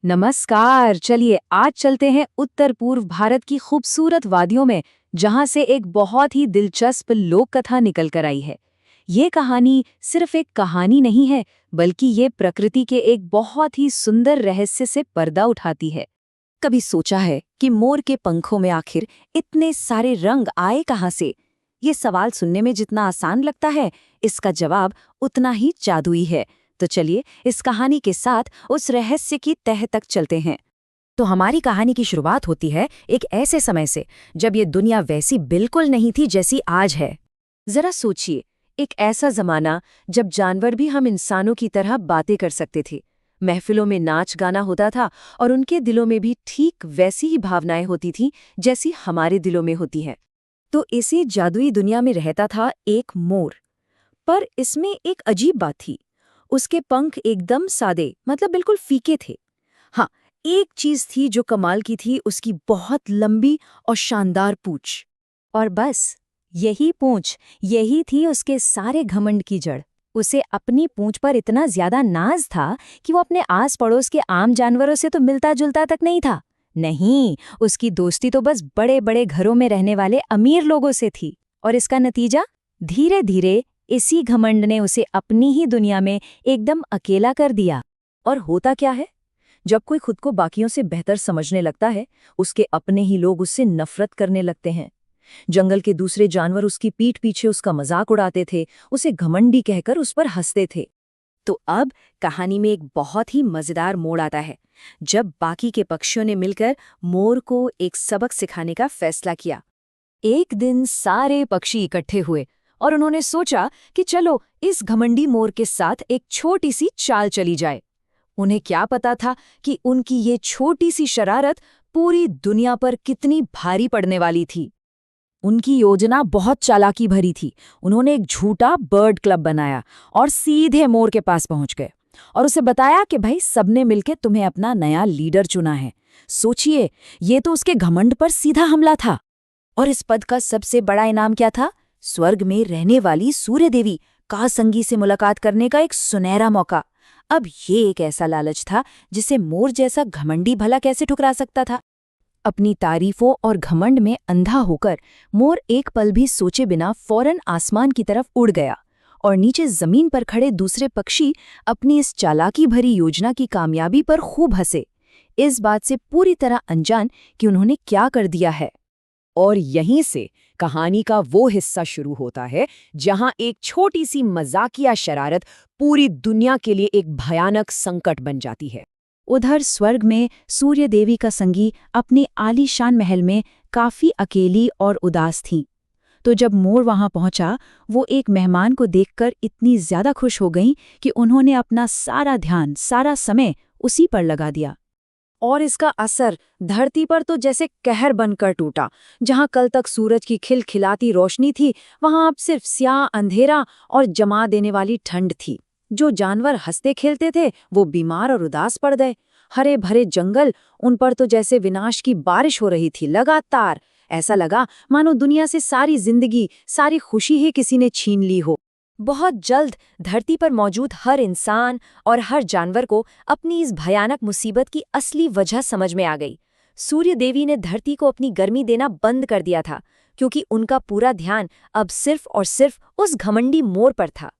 नमस्कार। चलिए आज चलते हैं उत्तर पूर्व भारत की खूबसूरत वादियों में, जहां से एक बहुत ही दिलचस्प लोक कथा निकल कर आई है। ये कहानी सिर्फ एक कहानी नहीं है, बल्कि ये प्रकृति के एक बहुत ही सुंदर रहस्य से पर्दा उठाती है। कभी सोचा है कि मोर के पंखों में आखिर इतने सारे रंग आए कहाँ से? ये सवाल सुनने में जितना आसान लगता है, इसका जवाब उतना ही जादुई है। तो चलिए इस कहानी के साथ उस रहस्य की तह तक चलते हैं। तो हमारी कहानी की शुरुआत होती है एक ऐसे समय से जब ये दुनिया वैसी बिल्कुल नहीं थी जैसी आज है। जरा सोचिए, एक ऐसा जमाना जब जानवर भी हम इंसानों की तरह बातें कर सकते थे, महफिलों में नाच गाना होता था और उनके दिलों में भी ठीक वैसी ही भावनाएं होती थीं जैसी हमारे दिलों में होती हैं। तो इसी जादुई दुनिया में रहता था एक मोर। पर इसमें एक अजीब बात थी। उसके पंख एकदम सादे, मतलब बिल्कुल फीके थे। हाँ, एक चीज थी जो कमाल की थी, उसकी बहुत लंबी और शानदार पूंछ। और बस यही पूंछ, यही थी उसके सारे घमंड की जड़। उसे अपनी पूंछ पर इतना ज्यादा नाज था कि वो अपने आस पड़ोस के आम जानवरों से तो मिलता जुलता तक नहीं था। नहीं, उसकी दोस्ती तो बस बड़े बड़े घरों में रहने वाले अमीर लोगों से थी। और इसका नतीजा, धीरे धीरे इसी घमंड ने उसे अपनी ही दुनिया में एकदम अकेला कर दिया। और होता क्या है, जब कोई खुद को बाकियों से बेहतर समझने लगता है, उसके अपने ही लोग उससे नफरत करने लगते हैं। जंगल के दूसरे जानवर उसकी पीठ पीछे उसका मजाक उड़ाते थे, उसे घमंडी कहकर उस पर हंसते थे। तो अब कहानी में एक बहुत ही मजेदार मोड़ आता है, जब बाकी के पक्षियों ने मिलकर मोर को एक सबक सिखाने का फैसला किया। एक दिन सारे पक्षी इकट्ठे हुए और उन्होंने सोचा कि चलो इस घमंडी मोर के साथ एक छोटी सी चाल चली जाए। उन्हें क्या पता था कि उनकी ये छोटी सी शरारत पूरी दुनिया पर कितनी भारी पड़ने वाली थी। उनकी योजना बहुत चालाकी भरी थी। उन्होंने एक झूठा बर्ड क्लब बनाया और सीधे मोर के पास पहुंच गए और उसे बताया कि भाई, सबने मिलकर तुम्हें अपना नया लीडर चुना है। सोचिए, ये तो उसके घमंड पर सीधा हमला था। और इस पद का सबसे बड़ा इनाम क्या था? स्वर्ग में रहने वाली सूर्य देवी कासंगी से मुलाकात करने का एक सुनहरा मौका। अब ये एक ऐसा लालच था जिसे मोर जैसा घमंडी भला कैसे ठुकरा सकता था। अपनी तारीफों और घमंड में अंधा होकर मोर एक पल भी सोचे बिना फौरन आसमान की तरफ उड़ गया और नीचे जमीन पर खड़े दूसरे पक्षी अपनी इस चालाकी भरी योजना की कामयाबी पर खूब हंसे, इस बात से पूरी तरह अनजान कि उन्होंने क्या कर दिया है। और यहीं से कहानी का वो हिस्सा शुरू होता है जहां एक छोटी सी मजाकिया शरारत पूरी दुनिया के लिए एक भयानक संकट बन जाती है। उधर स्वर्ग में सूर्य देवी का संगी अपने आलीशान महल में काफी अकेली और उदास थीं। तो जब मोर वहां पहुंचा, वो एक मेहमान को देखकर इतनी ज्यादा खुश हो गईं कि उन्होंने अपना सारा ध्यान, सारा समय उसी पर लगा दिया। और इसका असर धरती पर तो जैसे कहर बनकर टूटा। जहां कल तक सूरज की खिलखिलाती रोशनी थी, वहां अब सिर्फ स्याह अंधेरा और जमा देने वाली ठंड थी। जो जानवर हंसते खेलते थे, वो बीमार और उदास पड़ गए। हरे भरे जंगल, उन पर तो जैसे विनाश की बारिश हो रही थी लगातार। ऐसा लगा मानो दुनिया से सारी जिंदगी, सारी खुशी ही किसी ने छीन ली हो। बहुत जल्द धरती पर मौजूद हर इंसान और हर जानवर को अपनी इस भयानक मुसीबत की असली वजह समझ में आ गई। सूर्य देवी ने धरती को अपनी गर्मी देना बंद कर दिया था, क्योंकि उनका पूरा ध्यान अब सिर्फ और सिर्फ उस घमंडी मोर पर था।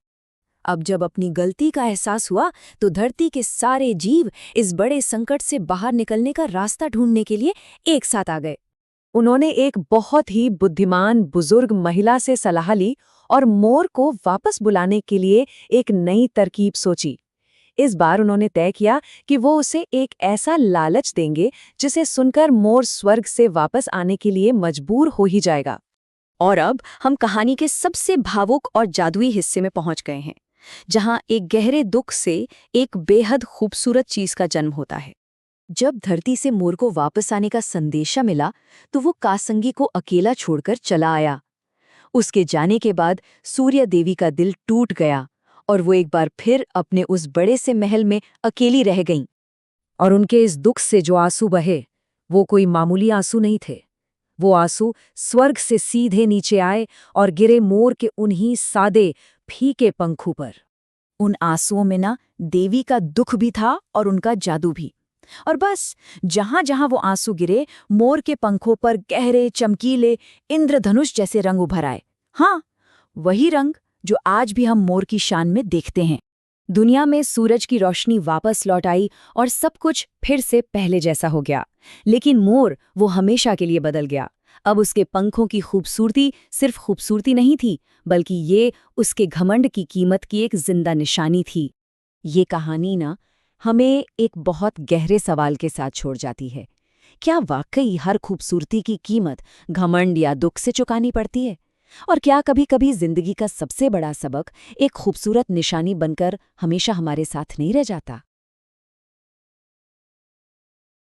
अब जब अपनी गलती का एहसास हुआ, तो धरती के सारे जीव इस बड़े संकट से बाहर निकलने का रास्ता ढूंढने के लिए एक साथ आ गए। उन्होंने एक बहुत ही बुद्धिमान बुजुर्ग महिला से सलाह ली और मोर को वापस बुलाने के लिए एक नई तरकीब सोची। इस बार उन्होंने तय किया कि वो उसे एक ऐसा लालच देंगे जिसे सुनकर मोर स्वर्ग से वापस आने के लिए मजबूर हो ही जाएगा। और अब हम कहानी के सबसे भावुक और जादुई हिस्से में पहुंच गए हैं, जहां एक गहरे दुख से एक बेहद खूबसूरत चीज का जन्म होता है। जब धरती से मोर को वापस आने का संदेशा मिला, तो वो कासंगी को अकेला छोड़कर चला आया। उसके जाने के बाद सूर्य देवी का दिल टूट गया और वो एक बार फिर अपने उस बड़े से महल में अकेली रह गईं। और उनके इस दुख से जो आंसू बहे, वो कोई मामूली आंसू नहीं थे। वो आंसू स्वर्ग से सीधे नीचे आए और गिरे मोर के उन्हीं सादे, फीके पंखों पर। उन आंसुओं में ना देवी का दुख भी था और उनका जादू भी। और बस जहां जहां वो आंसू गिरे, मोर के पंखों पर गहरे चमकीले इंद्रधनुष जैसे रंग उभर आए। हाँ, वही रंग जो आज भी हम मोर की शान में देखते हैं। दुनिया में सूरज की रोशनी वापस लौट आई और सब कुछ फिर से पहले जैसा हो गया। लेकिन मोर वो हमेशा के लिए बदल गया। अब उसके पंखों की खूबसूरती सिर्फ खूबसूरती नहीं थी, बल्कि ये उसके घमंड की कीमत की एक जिंदा निशानी थी। ये कहानी ना हमें एक बहुत गहरे सवाल के साथ छोड़ जाती है। क्या वाकई हर खूबसूरती की कीमत घमंड या दुख से चुकानी पड़ती है? और क्या कभी-कभी जिंदगी का सबसे बड़ा सबक एक खूबसूरत निशानी बनकर हमेशा हमारे साथ नहीं रह जाता?